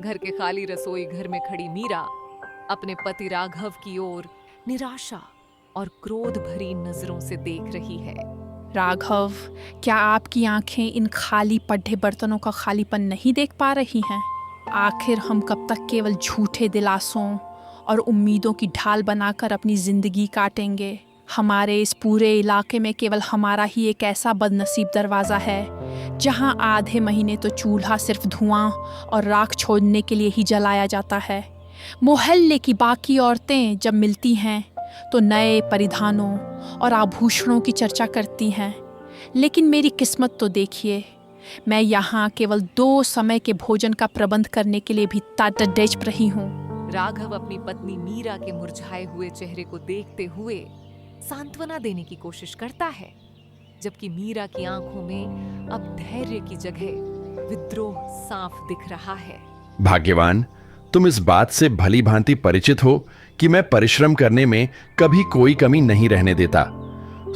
घर के खाली रसोई घर में खड़ी मीरा अपने पति राघव की ओर निराशा और क्रोध भरी नजरों से देख रही है। राघव, क्या आपकी आंखें इन खाली पड्ढे बर्तनों का खालीपन नहीं देख पा रही हैं? आखिर हम कब तक केवल झूठे दिलासों और उम्मीदों की ढाल बनाकर अपनी जिंदगी काटेंगे? हमारे इस पूरे इलाके में केवल हमारा ही एक ऐसा बदनसीब दरवाज़ा है जहां आधे महीने तो चूल्हा सिर्फ धुआं और राख छोड़ने के लिए ही जलाया जाता है। मोहल्ले की बाकी औरतें जब मिलती हैं तो नए परिधानों और आभूषणों की चर्चा करती हैं, लेकिन मेरी किस्मत तो देखिए, मैं यहाँ केवल 2 समय के भोजन का प्रबंध करने के लिए भी तड़प रही हूँ। राघव अपनी पत्नी मीरा के मुरझाए हुए चेहरे को देखते हुए सांत्वना देने की कोशिश करता है, जबकि मीरा की आंखों में अब धैर्य की जगह विद्रोह साफ दिख रहा है। भाग्यवान, तुम इस बात से भली भांति परिचित हो कि मैं परिश्रम करने में कभी कोई कमी नहीं रहने देता।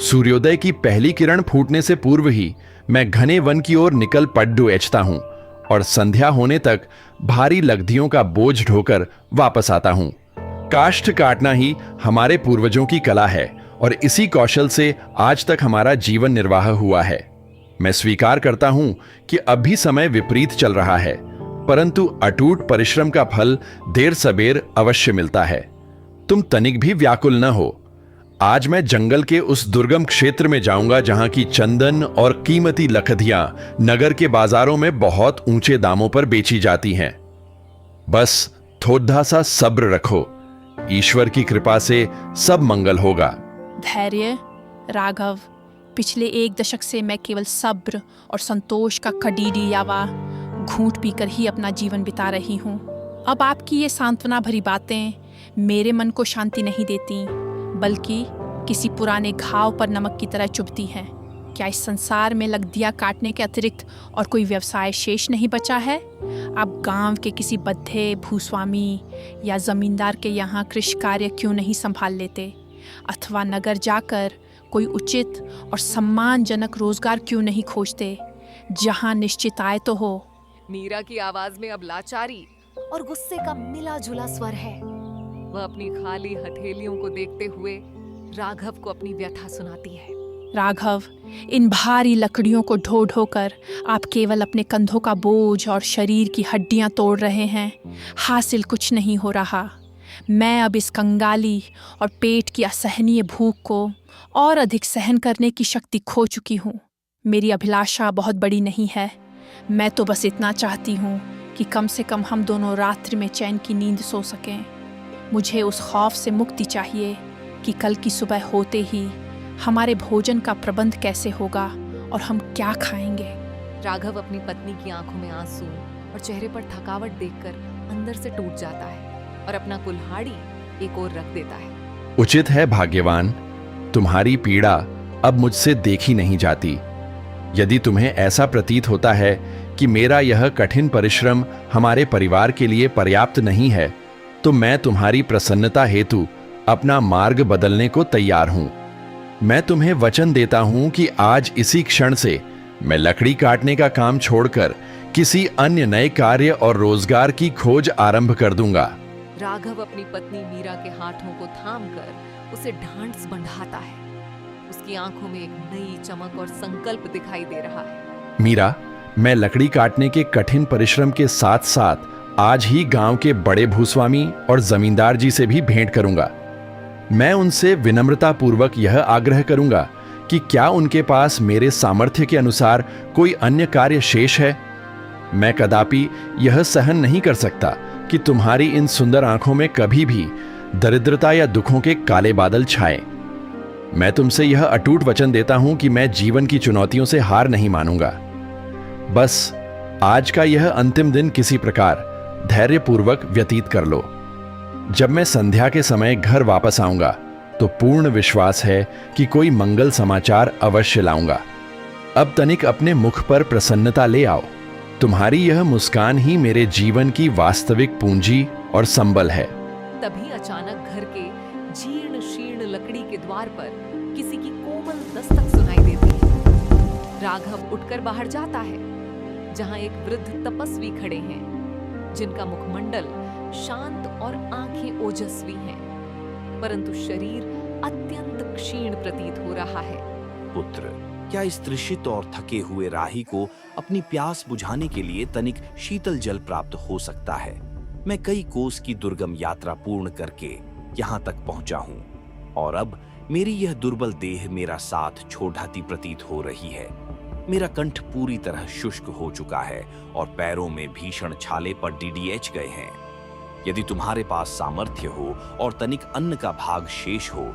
सूर्योदय की पहली किरण फूटने से पूर्व ही मैं घने वन की ओर निकल पड्डू एचता हूं और संध्या होने तक भारी लग्धियों का बोझ ढोकर वापस आता हूं। काष्ठ काटना ही हमारे पूर्वजों की कला है और इसी कौशल से आज तक हमारा जीवन निर्वाह हुआ है। मैं स्वीकार करता हूं कि अब भी समय विपरीत चल रहा है, परंतु अटूट परिश्रम का फल देर सबेर अवश्य मिलता है। तुम तनिक भी व्याकुल न हो। आज मैं जंगल के उस दुर्गम क्षेत्र में जाऊंगा जहां की चंदन और कीमती लकड़ियां नगर के बाजारों में बहुत ऊंचे दामों पर बेची जाती हैं। बस थोड़ा सा सब्र रखो, ईश्वर की कृपा से सब मंगल होगा। धैर्य? राघव, पिछले 1 दशक से मैं केवल सब्र और संतोष का कड़ीडी यावा घूंट पीकर ही अपना जीवन बिता रही हूँ। अब आपकी ये सांत्वना भरी बातें मेरे मन को शांति नहीं देती, बल्कि किसी पुराने घाव पर नमक की तरह चुभती हैं। क्या इस संसार में लकड़ियाँ काटने के अतिरिक्त और कोई व्यवसाय शेष नहीं बचा है? आप गांव के किसी बद्धे भूस्वामी या जमींदार के यहाँ कृषि कार्य क्यों नहीं संभाल लेते, अथवा नगर जाकर कोई उचित और सम्मानजनक रोजगार क्यों नहीं खोजते जहाँ निश्चित आय तो हो? मीरा की आवाज में अब लाचारी और गुस्से का मिला जुला स्वर है। वह अपनी खाली हथेलियों को देखते हुए राघव को अपनी व्यथा सुनाती है। राघव, इन भारी लकड़ियों को ढो ढो कर आप केवल अपने कंधों का बोझ और शरीर की हड्डियां तोड़ रहे हैं। हासिल कुछ नहीं हो रहा। मैं अब इस कंगाली और पेट की असहनीय भूख को और अधिक सहन करने की शक्ति खो चुकी हूँ। मेरी अभिलाषा बहुत बड़ी नहीं है। मैं तो बस इतना चाहती हूँ कि कम से कम हम दोनों रात्रि में चैन की नींद सो सकें। मुझे उस खौफ से मुक्ति चाहिए कि कल की सुबह होते ही हमारे भोजन का प्रबंध कैसे होगा और हम क्या खाएंगे। राघव अपनी पत्नी की आंखों में आंसू और चेहरे पर थकावट देखकर अंदर से टूट जाता है और अपना कुल्हाड़ी एक ओर रख देता है। उचित है भाग्यवान, तुम्हारी पीड़ा अब मुझसे देखी नहीं जाती। यदि तुम्हें ऐसा प्रतीत होता है कि मेरा यह कठिन परिश्रम हमारे परिवार के लिए पर्याप्त नहीं है, तो मैं तुम्हारी प्रसन्नता हेतु अपना मार्ग बदलने को तैयार हूं। मैं तुम्हें वचन देता हूं कि आज इसी क्षण से मैं लकड़ी काटने का काम छोड़कर किसी अन्य नए कार्य और रोजगार की खोज आरंभ कर दूंगा। राघव अपनी पत्नी मीरा के हाथों को थामकर उसे ढांढस बंधाता है। उसकी आंखों में एक नई चमक और संकल्प दिखाई दे रहा है। मीरा, मैं लकड़ी काटने के कठिन परिश्रम के साथ साथ आज ही गांव के बड़े भूस्वामी और जमींदार जी से भी भेंट करूंगा। मैं उनसे विनम्रता पूर्वक यह आग्रह करूंगा कि क्या उनके पास मेरे सामर्थ्य के अनुसार कोई अन्य कार्य शेष है। मैं कदापि यह सहन नहीं कर सकता कि तुम्हारी इन सुंदर आंखों में कभी भी दरिद्रता या दुखों के काले बादल छाएं। मैं तुमसे यह अटूट वचन देता हूं कि मैं जीवन की चुनौतियों से हार नहीं मानूंगा। बस आज का यह अंतिम दिन किसी प्रकार धैर्यपूर्वक व्यतीत कर लो। जब मैं संध्या के समय घर वापस आऊंगा तो पूर्ण विश्वास है कि कोई मंगल समाचार अवश्य लाऊंगा। अब तनिक अपने मुख पर प्रसन्नता ले आओ। तुम्हारी यह मुस्कान ही मेरे जीवन की वास्तविक पूंजी और संबल है। तभी अचानक घर के जीर्ण शीर्ण लकड़ी के द्वार पर किसी की कोमल दस्तक सुनाई देती है। राघव उठकर बाहर जाता है, जहां एक वृद्ध तपस्वी खड़े हैं जिनका मुखमंडल शांत और आंखें ओजस्वी हैं, परंतु शरीर अत्यंत क्षीण प्रतीत हो रहा है। पुत्र, क्या इस तृषित और थके हुए राही को अपनी प्यास बुझाने के लिए तनिक शीतल जल प्राप्त हो सकता है? मैं कई कोस की दुर्गम यात्रा पूर्ण करके यहाँ तक पहुंचा हूँ और अब मेरी यह दुर्बल देह मेरा साथ छोड़ाती प्रतीत हो रही है। मेरा कंठ पूरी तरह शुष्क हो चुका है और पैरों में भीषण छाले पर डीडीएच गए हैं। यदि तुम्हारे पास सामर्थ्य हो और तनिक अन्न का भाग शेष हो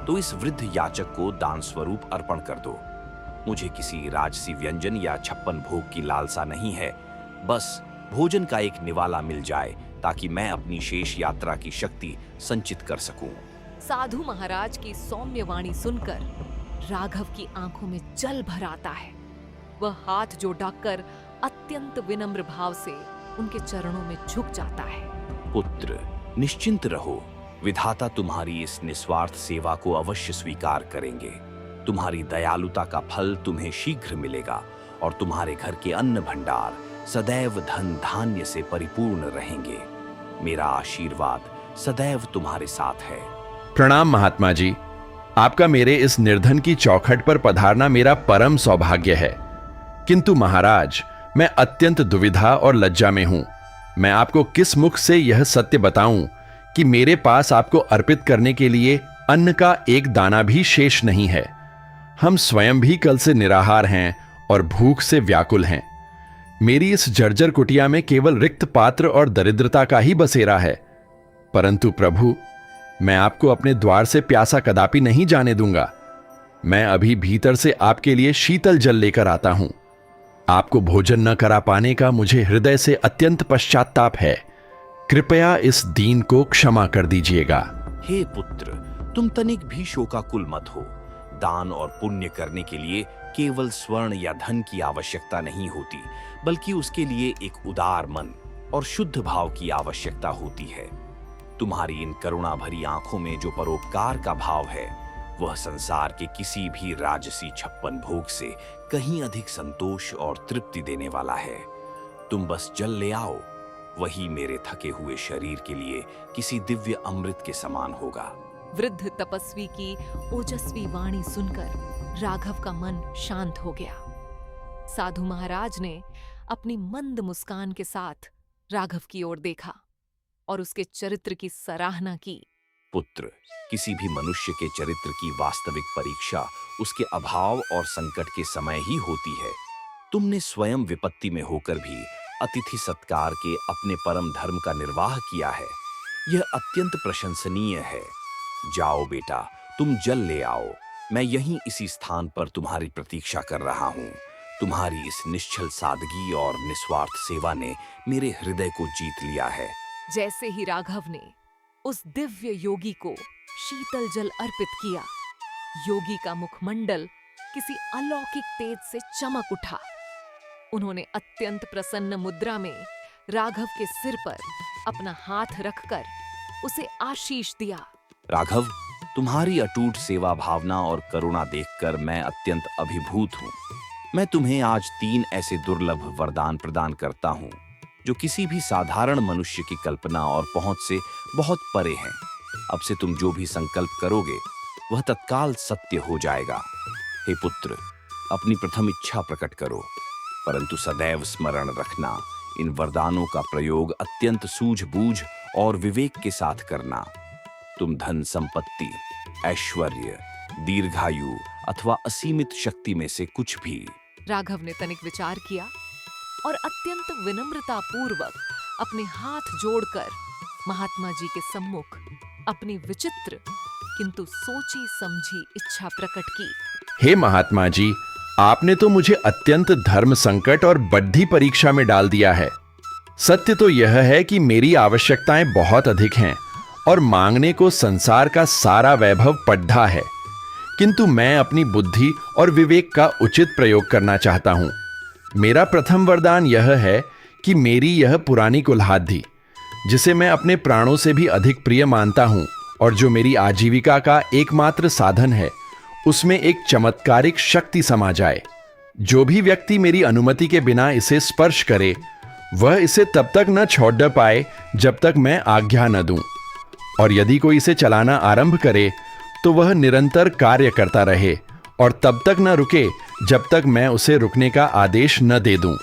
तो इस वृद्ध याचक को दान स्वरूप अर्पण कर दो। मुझे किसी राजसी व्यंजन या 56 भोग की लालसा नहीं है, बस भोजन का एक निवाला मिल जाए ताकि मैं अपनी शेष यात्रा की शक्ति संचित कर सकूं। साधु महाराज की सौम्य वाणी सुनकर राघव की आंखों में जल भर आता है। वह हाथ जोड़कर अत्यंत विनम्र भाव से उनके चरणों में झुक जाता है। पुत्र, निश्चिंत रहो, विधाता तुम्हारी इस निस्वार्थ सेवा को अवश्य स्वीकार करेंगे। तुम्हारी दयालुता का फल तुम्हें शीघ्र मिलेगा और तुम्हारे घर के अन्न भंडार सदैव धन धान्य से परिपूर्ण रहेंगे। मेरा आशीर्वाद सदैव तुम्हारे साथ है। प्रणाम महात्मा जी। आपका मेरे इस निर्धन की चौखट पर पधारना मेरा परम सौभाग्य है। किंतु महाराज, मैं अत्यंत दुविधा और लज्जा में हूं। मैं आपको किस मुख से यह सत्य बताऊं कि मेरे पास आपको अर्पित करने के लिए अन्न का एक दाना भी शेष नहीं है। हम स्वयं भी कल से निराहार हैं और भूख से व्याकुल हैं। मेरी इस जर्जर कुटिया में केवल रिक्त पात्र और दरिद्रता का ही बसेरा है। परंतु प्रभु, मैं आपको अपने द्वार से प्यासा कदापि नहीं जाने दूंगा। मैं अभी भीतर से आपके लिए शीतल जल लेकर आता हूं। आपको भोजन न करा पाने का मुझे हृदय से अत्यंत पश्चाताप है। कृपया इस दीन को क्षमा कर दीजिएगा। हे पुत्र, तुम तनिक भी शोकाकुल मत हो। दान और पुण्य करने के लिए केवल स्वर्ण या धन की आवश्यकता नहीं होती, बल्कि उसके लिए एक उदार मन और शुद्ध भाव की आवश्यकता होती है। तुम्हारी इन करुणा भरी आंखों में जो परोपकार का भाव है, वह संसार के किसी भी राजसी 56 भोग से कहीं अधिक संतोष और तृप्ति देने वाला है। तुम बस जल ले आओ, वही मेरे थके हुए शरीर के लिए किसी दिव्य अमृत के समान होगा। वृद्ध तपस्वी की ओजस्वी वाणी सुनकर राघव का मन शांत हो गया। साधु महाराज ने अपनी मंद मुस्कान के साथ राघव की ओर देखा और उसके चरित्र की सराहना की। पुत्र, किसी भी मनुष्य के चरित्र की वास्तविक परीक्षा उसके अभाव और संकट के समय ही होती है। तुमने स्वयं विपत्ति में होकर भी अतिथि सत्कार के अपने परम धर्म का निर्वाह किया है। यह अत्यंत प्रशंसनीय है। जाओ बेटा, तुम जल ले आओ। मैं यहीं इसी स्थान पर तुम्हारी प्रतीक्षा कर रहा हूँ। तुम्हारी इस निश्चल सादगी और निस्वार्थ सेवा ने मेरे हृदय को जीत लिया है। जैसे ही राघव ने उस दिव्य योगी को शीतल जल अर्पित किया, योगी का मुखमंडल किसी अलौकिक तेज से चमक उठा। उन्होंने अत्यंत प्रसन्न मुद्रा में राघव के सिर पर अपना हाथ रखकर उसे आशीष दिया। राघव, तुम्हारी अटूट सेवा भावना और करुणा देखकर मैं अत्यंत अभिभूत हूँ। मैं तुम्हें आज 3 ऐसे दुर्लभ वरदान प्रदान करता हूँ जो किसी भी साधारण मनुष्य की कल्पना और पहुंच से बहुत परे हैं। अब से तुम जो भी संकल्प करोगे वह तत्काल सत्य हो जाएगा। हे पुत्र, अपनी प्रथम इच्छा प्रकट करो, परंतु सदैव स्मरण रखना, इन वरदानों का प्रयोग अत्यंत सूझबूझ और विवेक के साथ करना। तुम धन संपत्ति, ऐश्वर्य, दीर्घायु अथवा असीमित शक्ति में से कुछ भी। राघव ने तनिक विचार किया और अत्यंत विनम्रता पूर्वक अपने हाथ जोड़कर महात्मा जी के सम्मुख अपनी विचित्र किंतु सोची समझी इच्छा प्रकट की। हे महात्मा जी, आपने तो मुझे अत्यंत धर्म संकट और बड्ढी परीक्षा में डाल दिया है। सत्य तो यह है कि मेरी आवश्यकताएं बहुत अधिक हैं और मांगने को संसार का सारा वैभव पड्ढा है, किंतु मैं अपनी बुद्धि और विवेक का उचित प्रयोग करना चाहता हूं। मेरा प्रथम वरदान यह है कि मेरी यह पुरानी कुल्हाड़ी, जिसे मैं अपने प्राणों से भी अधिक प्रिय मानता हूं और जो मेरी आजीविका का एकमात्र साधन है, उसमें एक चमत्कारिक शक्ति समा जाए। जो भी व्यक्ति मेरी अनुमति के बिना इसे स्पर्श करे, वह इसे तब तक न छोड़ पाए जब तक मैं आज्ञा न दूं, और यदि कोई इसे चलाना आरंभ करे तो वह निरंतर कार्य करता रहे और तब तक न रुके जब तक मैं उसे रुकने का आदेश न दे दूं।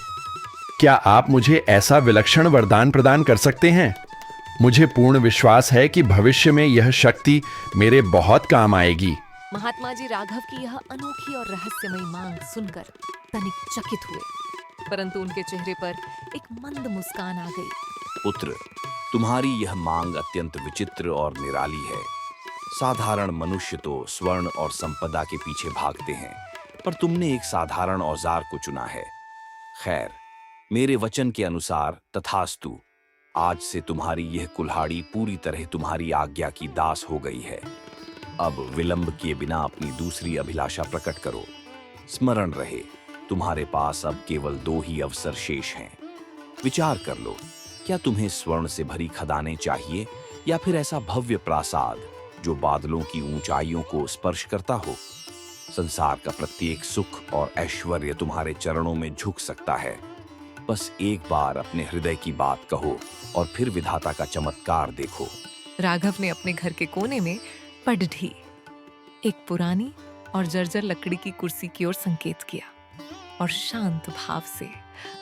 क्या आप मुझे ऐसा विलक्षण वरदान प्रदान कर सकते हैं? मुझे पूर्ण विश्वास है कि भविष्य में यह शक्ति मेरे बहुत काम आएगी। महात्मा जी राघव की यह अनोखी और रहस्यमयी मांग सुनकर तनिक चकित हुए, परंतु उनके चेहरे पर एक मंद मुस्कान आ गई। पुत्र, तुम्हारी यह मांग अत्यंत विचित्र और निराली है। साधारण मनुष्य तो स्वर्ण और संपदा के पीछे भागते हैं, पर तुमने एक साधारण औजार को चुना है। खैर, मेरे वचन के अनुसार तथास्तु। आज से तुम्हारी यह कुल्हाड़ी पूरी तरह तुम्हारी आज्ञा की दास हो गई है। अब विलंब किए बिना अपनी दूसरी अभिलाषा प्रकट करो। स्मरण रहे, तुम्हारे पास अब केवल 2 ही अवसर शेष हैं। विचार कर लो, क्या तुम्हें स्वर्ण से भरी खदानें चाहिए या फिर ऐसा भव्य प्रासाद जो बादलों की ऊंचाइयों को स्पर्श करता हो? संसार का प्रत्येक सुख और ऐश्वर्य तुम्हारे चरणों में झुक सकता है। बस एक बार अपने हृदय की बात कहो और फिर विधाता का चमत्कार देखो। राघव ने अपने घर के कोने में पडढ़ी, एक पुरानी और जर्जर लकड़ी की कुर्सी की ओर संकेत किया और शांत भाव से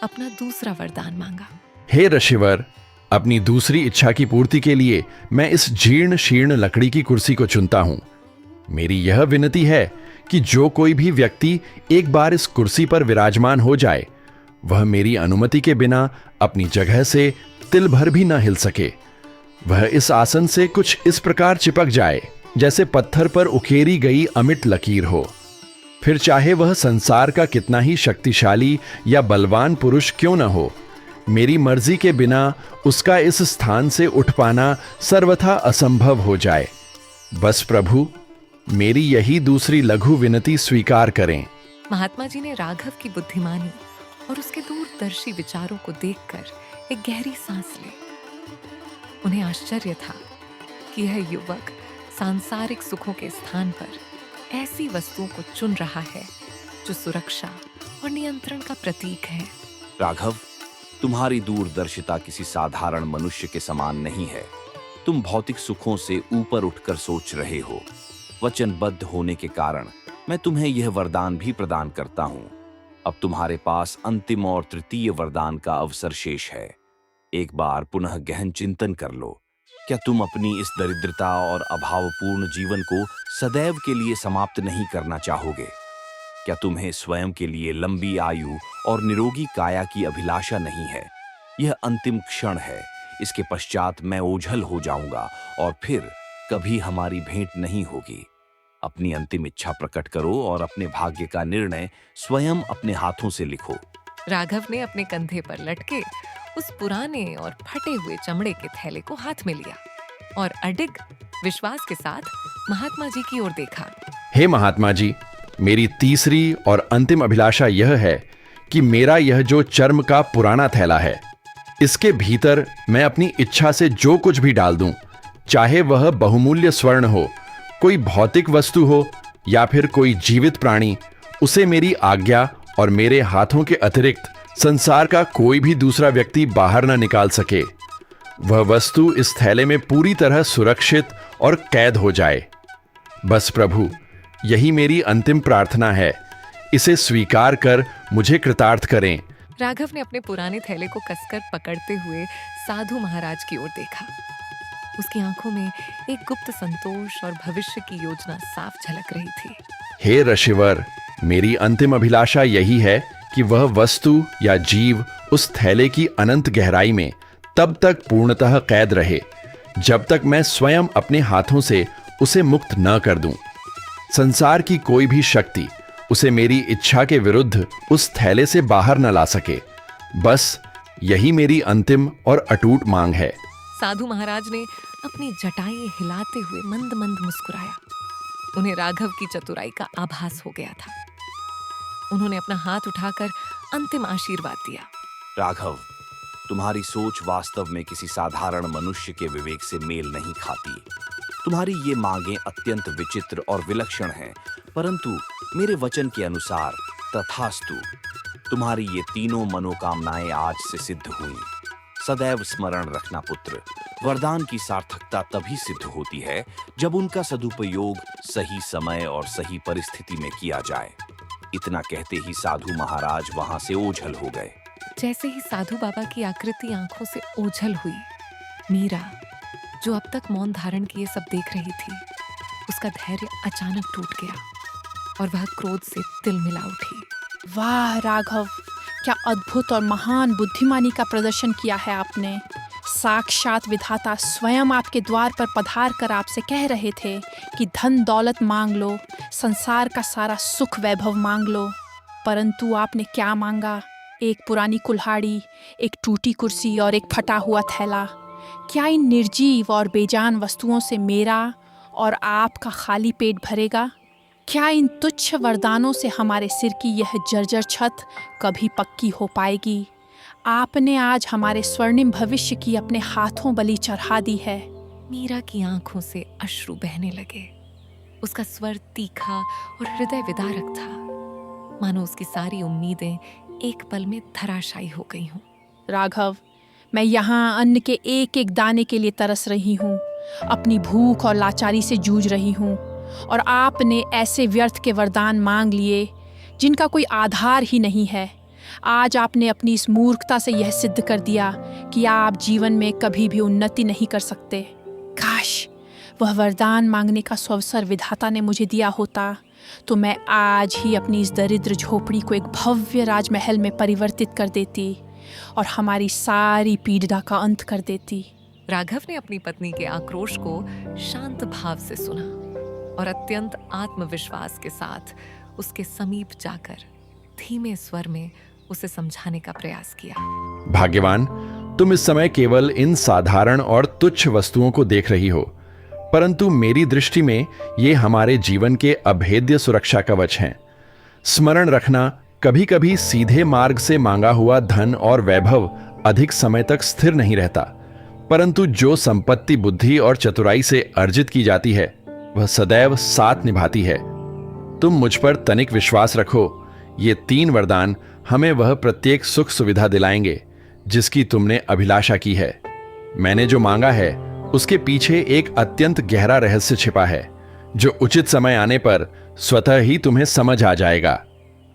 अपना दूसरा वरदान मांगा। हे ऋषिवर, अपनी दूसरी इच्छा की पूर्ति के लिए मैं इस जीर्ण शीर्ण लकड़ी की कुर्सी को चुनता हूं। मेरी यह विनती है कि जो कोई भी व्यक्ति एक बार इस कुर्सी पर विराजमान हो जाए, वह मेरी अनुमति के बिना अपनी जगह से तिल भर भी न हिल सके। वह इस आसन से कुछ इस प्रकार चिपक जाए जैसे पत्थर पर उकेरी गई अमिट लकीर हो। फिर चाहे वह संसार का कितना ही शक्तिशाली या बलवान पुरुष क्यों न हो, मेरी मर्जी के बिना उसका इस स्थान से उठ पाना सर्वथा असंभव हो जाए। बस प्रभु, मेरी यही दूसरी लघु विनती स्वीकार करें। महात्मा जी ने राघव की बुद्धिमानी और उसके दूरदर्शी विचारों को देखकर एक गहरी सांस ली। उन्हें आश्चर्य था कि यह युवक सांसारिक सुखों के स्थान पर ऐसी वस्तुओं को चुन रहा है जो सुरक्षा और नियंत्रण का प्रतीक है। राघव, तुम्हारी दूरदर्शिता किसी साधारण मनुष्य के समान नहीं है। तुम भौतिक सुखों से ऊपर उठकर सोच रहे हो। वचनबद्ध होने के कारण मैं तुम्हें यह वरदान भी प्रदान करता हूं। अब तुम्हारे पास अंतिम और तृतीय वरदान का अवसर शेष है। एक बार पुनः गहन चिंतन कर लो। क्या तुम अपनी इस दरिद्रता और अभावपूर्ण जीवन को सदैव के लिए समाप्त नहीं करना चाहोगे? क्या तुम्हें स्वयं के लिए लंबी आयु और निरोगी काया की अभिलाषा नहीं है? यह अंतिम क्षण है। इसके पश्चात मैं ओझल हो जाऊंगा और फिर कभी हमारी भेंट नहीं होगी। अपनी अंतिम इच्छा प्रकट करो और अपने भाग्य का निर्णय स्वयं अपने हाथों से लिखो। राघव ने अपने कंधे पर लटके उस पुराने और फटे हुए चमड़े के थैले को हाथ में लिया और अडिग विश्वास के साथ महात्मा जी की ओर देखा। हे महात्मा जी, मेरी तीसरी और अंतिम अभिलाषा यह है कि मेरा यह जो चर्म का पुराना थैला है, इसके भीतर मैं अपनी इच्छा से जो कुछ भी डाल दूं, चाहे वह बहुमूल्य स्वर्ण हो, कोई भौतिक वस्तु हो या फिर कोई जीवित प्राणी, उसे मेरी आज्ञा और मेरे हाथों के अतिरिक्त संसार का कोई भी दूसरा व्यक्ति बाहर न निकाल सके। वह वस्तु इस थैले में पूरी तरह सुरक्षित और कैद हो जाए। बस प्रभु, यही मेरी अंतिम प्रार्थना है। इसे स्वीकार कर मुझे कृतार्थ करें। राघव ने अपने पुराने थैले को कसकर पकड़ते हुए साधु महाराज की ओर देखा। उसकी आंखों में एक गुप्त संतोष और भविष्य की योजना साफ झलक रही थी। हे ऋषिवर, मेरी अंतिम अभिलाषा यही है कि वह वस्तु या जीव उस थैले की अनंत गहराई में तब तक पूर्णतः कैद रहे जब तक मैं स्वयं अपने हाथों से उसे मुक्त न कर दूं। संसार की कोई भी शक्ति उसे मेरी इच्छा के विरुद्ध उस थैले से बाहर न ला सके। बस यही मेरी अंतिम और अटूट मांग है। साधु महाराज ने अपनी जटाएं हिलाते हुए मंद मंद मुस्कुराया। उन्हें राघव की चतुराई का आभास हो गया था। उन्होंने अपना हाथ उठाकर अंतिम आशीर्वाद दिया। राघव, तुम्हारी सोच वास्तव में किसी साधारण मनुष्य के विवेक से मेल नहीं खाती। तुम्हारी ये मांगें अत्यंत विचित्र और विलक्षण हैं, परंतु मेरे वचन के अनुसार तथास्तु। तुम्हारी ये तीनों मनोकामनाएं आज से सिद्ध हुई। सदैव स्मरण रखना पुत्र, वरदान की सार्थकता तभी सिद्ध होती है जब उनका सदुपयोग सही समय और सही परिस्थिति में किया जाए। इतना कहते ही साधु महाराज वहां से ओझल हो गए। जैसे ही साधु बाबा की आकृति आंखों से ओझल हुई, मीरा, जो अब तक मौन धारण किए सब देख रही थी, उसका धैर्य अचानक टूट गया और वह क्रोध से तिलमिला उठी। वाह राघव, क्या अद्भुत और महान बुद्धिमानी का प्रदर्शन किया है आपने। साक्षात विधाता स्वयं आपके द्वार पर पधार कर आपसे कह रहे थे कि धन दौलत मांग लो, संसार का सारा सुख वैभव मांग लो, परंतु आपने क्या मांगा? एक पुरानी कुल्हाड़ी, एक टूटी कुर्सी और एक फटा हुआ थैला। क्या इन निर्जीव और बेजान वस्तुओं से मेरा और आपका खाली पेट भरेगा? क्या इन तुच्छ वरदानों से हमारे सिर की यह जर्जर छत कभी पक्की हो पाएगी? आपने आज हमारे स्वर्णिम भविष्य की अपने हाथों बलि चढ़ा दी है। मीरा की आंखों से अश्रु बहने लगे। उसका स्वर तीखा और हृदय विदारक था, मानो उसकी सारी उम्मीदें एक पल में धराशायी हो गई हों। राघव, मैं यहाँ अन्न के एक एक दाने के लिए तरस रही हूँ, अपनी भूख और लाचारी से जूझ रही हूँ, और आपने ऐसे व्यर्थ के वरदान मांग लिए जिनका कोई आधार ही नहीं है। आज आपने अपनी इस मूर्खता से यह सिद्ध कर दिया कि आप जीवन में कभी भी उन्नति नहीं कर सकते। काश वह वरदान मांगने का अवसर विधाता ने मुझे दिया होता तो मैं आज ही अपनी इस दरिद्र झोपड़ी को एक भव्य राजमहल में परिवर्तित कर देती और हमारी सारी पीड़ा का अंत कर देती। राघव ने अपनी पत्नी के आक्रोश को शांत भाव से सुना और अत्यंत आत्मविश्वास के साथ उसके समीप जाकर धीमे स्वर में उसे समझाने का प्रयास किया। भाग्यवान, तुम इस समय केवल इन साधारण और तुच्छ वस्तुओं को देख रही हो, परंतु मेरी दृष्टि में ये हमारे जीवन के अभेद्य सुरक्षा कवच हैं। स्मरण रखना, कभी कभी सीधे मार्ग से मांगा हुआ धन और वैभव अधिक समय तक स्थिर नहीं रहता, परंतु जो संपत्ति बुद्धि और चतुराई से अर्जित की जाती है वह सदैव साथ निभाती है। तुम मुझ पर तनिक विश्वास रखो, ये 3 वरदान हमें वह प्रत्येक सुख सुविधा दिलाएंगे जिसकी तुमने अभिलाषा की है। मैंने जो मांगा है उसके पीछे एक अत्यंत गहरा रहस्य छिपा है जो उचित समय आने पर स्वतः ही तुम्हें समझ आ जाएगा।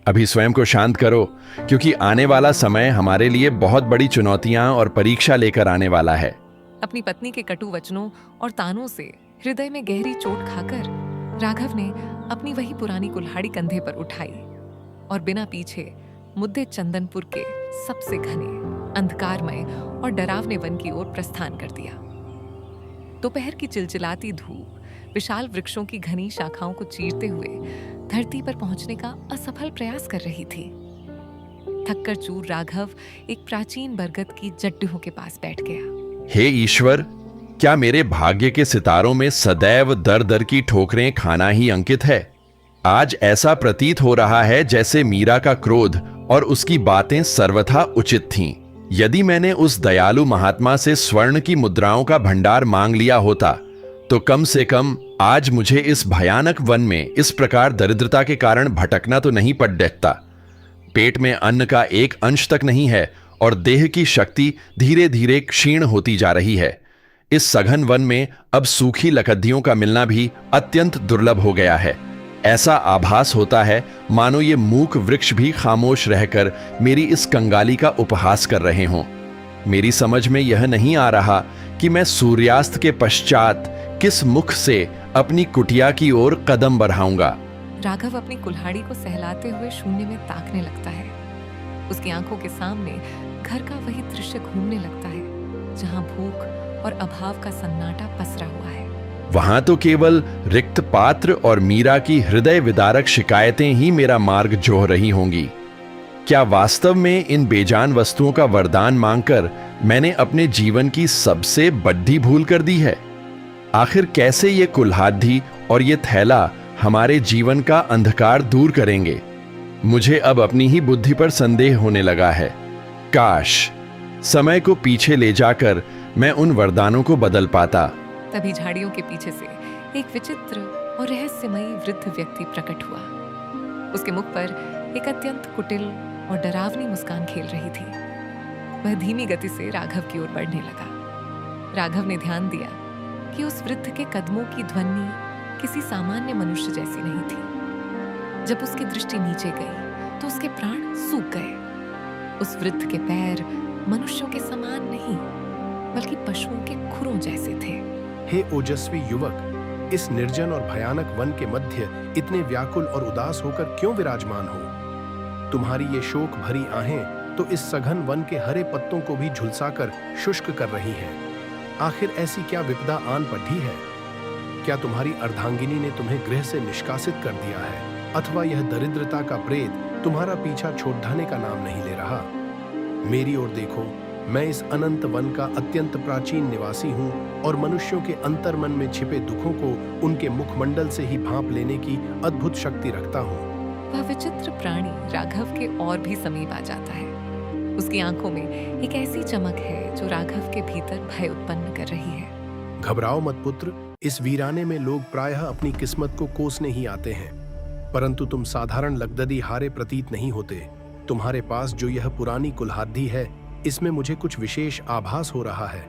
अभी स्वयं को शांत करो, क्योंकि आने वाला समय हमारे लिए बहुत बड़ी चुनौतियां और परीक्षा लेकर आने वाला है। अपनी पत्नी के कटु वचनों और तानों से हृदय में गहरी चोट खाकर राघव ने अपनी वही पुरानी कुल्हाड़ी कंधे पर उठाई और बिना पीछे मुद्दे चंदनपुर के सबसे घने, अंधकारमय और डरावने वन की ओर प्रस्थान कर दिया। दोपहर की चिलचिलाती धूप विशाल वृक्षों की घनी शाखाओं को चीरते हुए धरती पर पहुंचने का असफल प्रयास कर रही थी। थककर चूर राघव एक प्राचीन बरगद की जड्डों के पास बैठ गया। हे ईश्वर, क्या मेरे भाग्य के सितारों में सदैव दर दर की ठोकरें खाना ही अंकित है? आज ऐसा प्रतीत हो रहा है जैसे मीरा का क्रोध और उसकी बातें सर्वथा उचित थीं। यदि मैंने उस दयालु महात्मा से स्वर्ण की मुद्राओं का भंडार मांग लिया होता तो कम से कम आज मुझे इस भयानक वन में इस प्रकार दरिद्रता के कारण भटकना तो नहीं पड़ देखता। पेट में अन्न का एक अंश तक नहीं है और देह की शक्ति धीरे धीरे क्षीण होती जा रही है। इस सघन वन में अब सूखी लकड़ियों का मिलना भी अत्यंत दुर्लभ हो गया है। ऐसा आभास होता है मानो ये मूक वृक्ष भी खामोश रहकर मेरी इस कंगाली का उपहास कर रहे हों। मेरी समझ में यह नहीं आ रहा कि मैं सूर्यास्त के पश्चात किस मुख से अपनी कुटिया की ओर कदम बढ़ाऊंगा। राघव अपनी कुल्हाड़ी को सहलाते हुए शून्य में ताकने लगता है। उसकी आंखों के सामने घर का वही दृश्य घूमने लगता है जहां भूख और अभाव का सन्नाटा पसरा हुआ है। वहां तो केवल रिक्त पात्र और मीरा की हृदय विदारक शिकायतें ही मेरा मार्ग जोह रही होंगी। क्या वास्तव में इन बेजान वस्तुओं का वरदान मांगकर मैंने अपने जीवन की सबसे बड़ी भूल कर दी है? आखिर कैसे ये कुल्हाड़ी और ये थैला हमारे जीवन का अंधकार दूर करेंगे? मुझे अब अपनी ही बुद्धि पर संदेह होने लगा है। काश समय को पीछे ले जाकर मैं उन वरदानों को बदल पाता। तभी झाड़ियों के पीछे से एक विचित्र और रहस्यमयी वृद्ध व्यक्ति प्रकट हुआ। उसके मुख पर एक अत्यंत कुटिल और डरावनी मुस्कान खेल रही थी। वह धीमी गति से राघव की ओर बढ़ने लगा। राघव ने ध्यान दिया कि उस वृद्ध के कदमों की ध्वनि किसी सामान्य मनुष्य जैसी नहीं थी। जब उसकी दृष्टि नीचे गई तो उसके प्राण सूख गए। उस वृद्ध के पैर मनुष्यों के समान नहीं, बल्कि पशुओं के खुरों जैसे थे। हे ओजस्वी युवक, इस निर्जन और भयानक वन के मध्य इतने व्याकुल और उदास होकर क्यों विराजमान हो? तुम्हारी ये शोक भरी आहें तो इस सघन वन के हरे पत्तों को भी झुलसाकर शुष्क कर रही हैं। आखिर ऐसी क्या विपदा आन पड़ी है? क्या तुम्हारी अर्धांगिनी ने तुम्हें गृह से निष्कासित कर दिया है, अथवा यह दरिद्रता का प्रेत तुम्हारा पीछा छोड़ाने का नाम नहीं ले रहा? मेरी ओर देखो, मैं इस अनंत वन का अत्यंत प्राचीन निवासी हूँ और मनुष्यों के अंतर्मन में छिपे दुखों को उनके मुखमंडल से ही भांप लेने की अद्भुत शक्ति रखता हूँ। वह विचित्र प्राणी राघव के और भी समीप आ जाता है। उसकी आंखों में एक ऐसी चमक है जो राघव के भीतर भय उत्पन्न कर रही है। घबराओ मत पुत्र, इस वीराने में लोग प्रायः अपनी किस्मत को कोसने ही आते हैं, परंतु तुम साधारण लगददी हारे प्रतीत नहीं होते। तुम्हारे पास जो यह पुरानी कुल्हाड़ी है, इसमें मुझे कुछ विशेष आभास हो रहा है।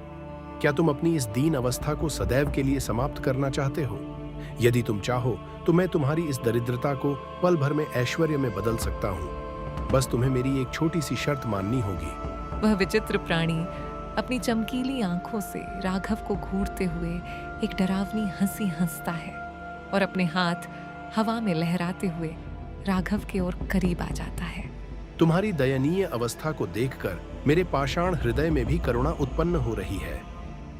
क्या तुम अपनी इस दीन अवस्था को सदैव के लिए समाप्त करना चाहते हो? यदि तुम चाहो तो मैं तुम्हारी इस दरिद्रता को पल भर में ऐश्वर्य में बदल सकता हूँ। बस तुम्हें मेरी एक छोटी सी शर्त माननी होगी। वह विचित्र प्राणी अपनी चमकीली आंखों से राघव को घूरते हुए एक डरावनी हंसी हंसता है और अपने हाथ हवा में लहराते हुए राघव के ओर करीब आ जाता है। तुम्हारी दयनीय अवस्था को देखकर मेरे पाषाण हृदय में भी करुणा उत्पन्न हो रही है।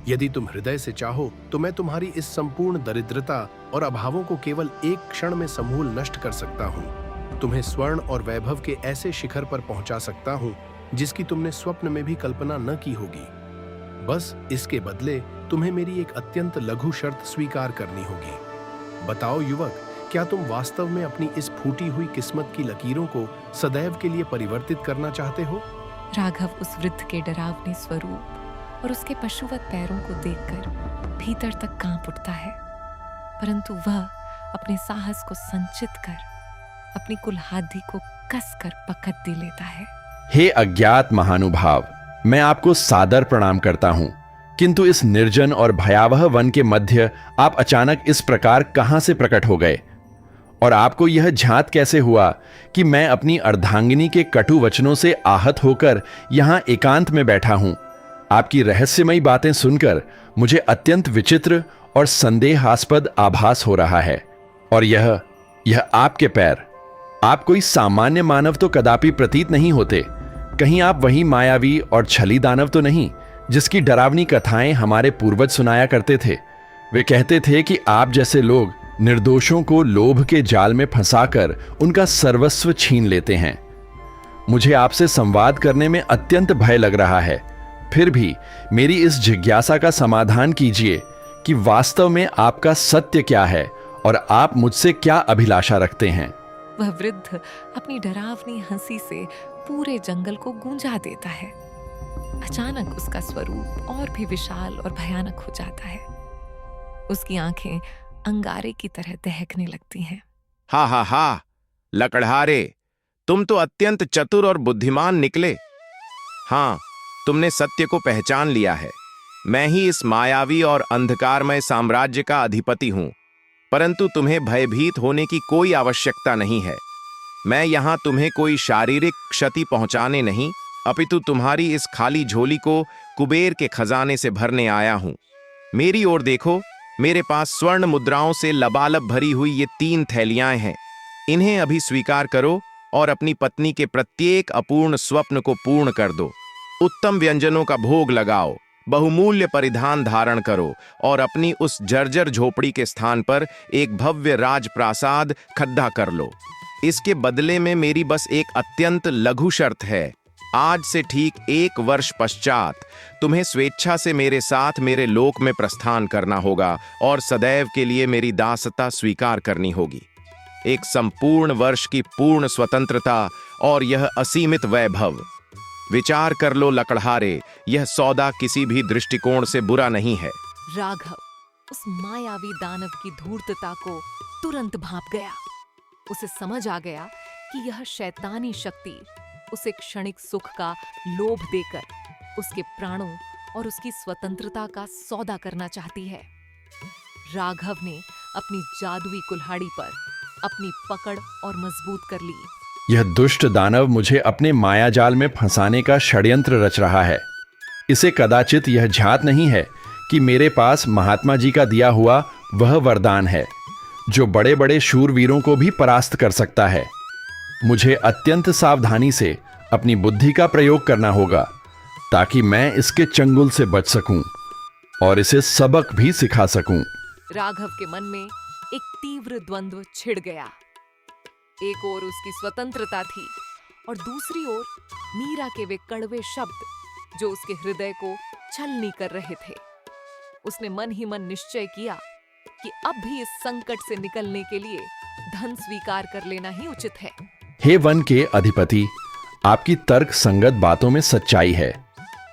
यदि तुम हृदय से चाहो तो मैं तुम्हारी इस संपूर्ण दरिद्रता और अभावों को केवल एक क्षण में समूल नष्ट कर सकता हूँ। तुम्हें स्वर्ण और वैभव के ऐसे शिखर पर पहुंचा सकता हूँ जिसकी तुमने स्वप्न में भी कल्पना न की होगी। बस इसके बदले तुम्हें मेरी एक अत्यंत लघु शर्त स्वीकार करनी होगी। बताओ युवक, क्या तुम वास्तव में अपनी इस फूटी हुई किस्मत की लकीरों को सदैव के लिए परिवर्तित करना चाहते हो? राघव उस वृद्ध के डरावने स्वरूप और उसके पशुवत पैरों को देखकर भीतर तक कांप उठता है, परंतु वह अपने साहस को संचित कर अपनी कुल्हाड़ी को कसकर पकड़ दे लेता है। हे अज्ञात महानुभाव, मैं आपको सादर प्रणाम करता हूं, किंतु इस निर्जन और भयावह वन के मध्य आप अचानक इस प्रकार कहां से प्रकट हो गए? और आपको यह झांत कैसे हुआ कि मैं अपनी अर्धांगिनी के कटु वचनों से आहत होकर यहां एकांत में बैठा हूं? आपकी रहस्यमयी बातें सुनकर मुझे अत्यंत विचित्र और संदेहास्पद आभास हो रहा है। और यह आपके पैर, आप कोई सामान्य मानव तो कदापि प्रतीत नहीं होते। कहीं आप वही मायावी और छली दानव तो नहीं जिसकी डरावनी कथाएं हमारे पूर्वज सुनाया करते थे? वे कहते थे कि आप जैसे लोग निर्दोषों को लोभ के जाल में फंसाकर उनका सर्वस्व छीन लेते हैं। मुझे आपसे संवाद करने में अत्यंत भय लग रहा है। फिर भी मेरी इस जिज्ञासा का समाधान कीजिए कि वास्तव में आपका सत्य क्या है और आप मुझसे क्या अभिलाषा रखते हैं। वह वृद्ध अपनी डरावनी हंसी से पूरे जंगल को गूंजा देता है। अचानक उसका स्वरूप और भी विशाल और भयानक हो जाता है। उसकी आंखें अंगारे की तरह दहकने लगती हैं। हा हा हा, लकड़हारे, तुम तो अत्यंत चतुर और बुद्धिमान निकले। हाँ, तुमने सत्य को पहचान लिया है। मैं ही इस मायावी और अंधकारमय साम्राज्य का अधिपति हूं, परंतु तुम्हें भयभीत होने की कोई आवश्यकता नहीं है। मैं यहां तुम्हें कोई शारीरिक क्षति पहुंचाने नहीं, अपितु तुम्हारी इस खाली झोली को कुबेर के खजाने से भरने आया हूं। मेरी ओर देखो, मेरे पास स्वर्ण मुद्राओं से लबालब भरी हुई ये 3 थैलियां हैं। इन्हें अभी स्वीकार करो और अपनी पत्नी के प्रत्येक अपूर्ण स्वप्न को पूर्ण कर दो। उत्तम व्यंजनों का भोग लगाओ, बहुमूल्य परिधान धारण करो और अपनी उस जर्जर झोपड़ी के स्थान पर एक भव्य राजप्रासाद खड्डा कर लो। इसके बदले में मेरी बस एक अत्यंत लघु शर्त है। आज से ठीक 1 वर्ष पश्चात तुम्हें स्वेच्छा से मेरे साथ मेरे लोक में प्रस्थान करना होगा और सदैव के लिए मेरी दासता स्वीकार करनी होगी। एक संपूर्ण वर्ष की पूर्ण स्वतंत्रता और यह असीमित वैभव। विचार कर लो लकड़हारे, यह सौदा किसी भी दृष्टिकोण से बुरा नहीं है। राघव उस मायावी दानव की धूर्तता को तुरंत भांप गया। उसे समझ आ गया कि यह शैतानी शक्ति उसे क्षणिक सुख का लोभ देकर उसके प्राणों और उसकी स्वतंत्रता का सौदा करना चाहती है। राघव ने अपनी जादुई कुल्हाड़ी पर अपनी पकड़ और मजबूत कर ली। यह दुष्ट दानव मुझे अपने मायाजाल में फंसाने का षड्यंत्र रच रहा है। इसे कदाचित यह झात नहीं है कि मेरे पास महात्मा जी का दिया हुआ वह वरदान है जो बड़े बड़े शूरवीरों को भी परास्त कर सकता है। मुझे अत्यंत सावधानी से अपनी बुद्धि का प्रयोग करना होगा ताकि मैं इसके चंगुल से बच सकूं और इसे सबक भी सिखा सकूं। राघव के मन में एक तीव्र द्वंद्व छिड़ गया। एक ओर उसकी स्वतंत्रता थी और दूसरी ओर मीरा के वे कड़वे शब्द जो उसके हृदय को छलनी कर रहे थे। उसने मन ही मन निश्चय किया कि अब भी इस संकट से निकलने के लिए धन स्वीकार कर लेना ही उचित है। हे वन के अधिपति, आपकी तर्क संगत बातों में सच्चाई है।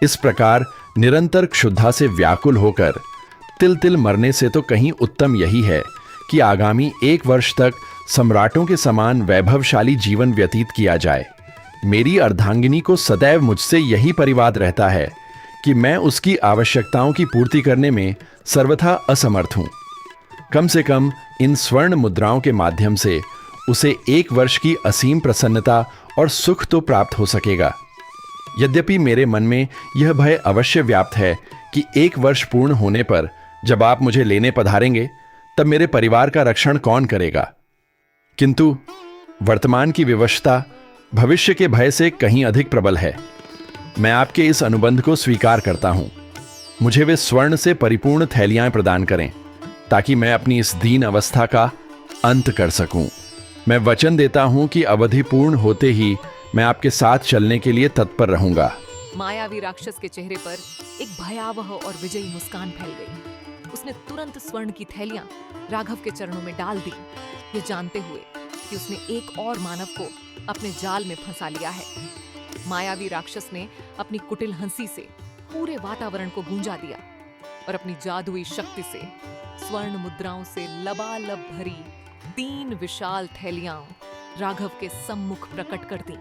इस प्रकार निरंतर क्षुधा से व्याकुल होकर तिल तिल मरने से तो कहीं उत्तम यही है कि आगामी 1 वर्ष तक सम्राटों के समान वैभवशाली जीवन व्यतीत किया जाए। मेरी अर्धांगिनी को सदैव मुझसे यही परिवाद रहता है कि मैं उसकी आवश्यकताओं की पूर्ति करने में सर्वथा असमर्थ हूं। कम से कम इन स्वर्ण मुद्राओं के माध्यम से उसे 1 वर्ष की असीम प्रसन्नता और सुख तो प्राप्त हो सकेगा। यद्यपि मेरे मन में यह भय अवश्य व्याप्त है कि 1 वर्ष पूर्ण होने पर जब आप मुझे लेने पधारेंगे तब मेरे परिवार का रक्षण कौन करेगा। किंतु वर्तमान की विवशता भविष्य के भय से कहीं अधिक प्रबल है। मैं आपके इस अनुबंध को स्वीकार करता हूं। मुझे वे स्वर्ण से परिपूर्ण थैलियां प्रदान करें ताकि मैं अपनी इस दीन अवस्था का अंत कर सकूं। मैं वचन देता हूं कि अवधि पूर्ण होते ही मैं आपके साथ चलने के लिए तत्पर रहूंगा। मायावी राक्षस के चेहरे पर एक भयावह और विजयी मुस्कान फैल गई। उसने तुरंत स्वर्ण की थैलियां राघव के चरणों में डाल दी, ये जानते हुए कि उसने एक और मानव को अपने जाल में फंसा लिया है। मायावी राक्षस ने अपनी कुटिल हंसी से पूरे वातावरण को गूंजा दिया और अपनी जादुई शक्ति से स्वर्ण मुद्राओं से लबालब भरी 3 विशाल थैलियां राघव के सम्मुख प्रकट कर दी।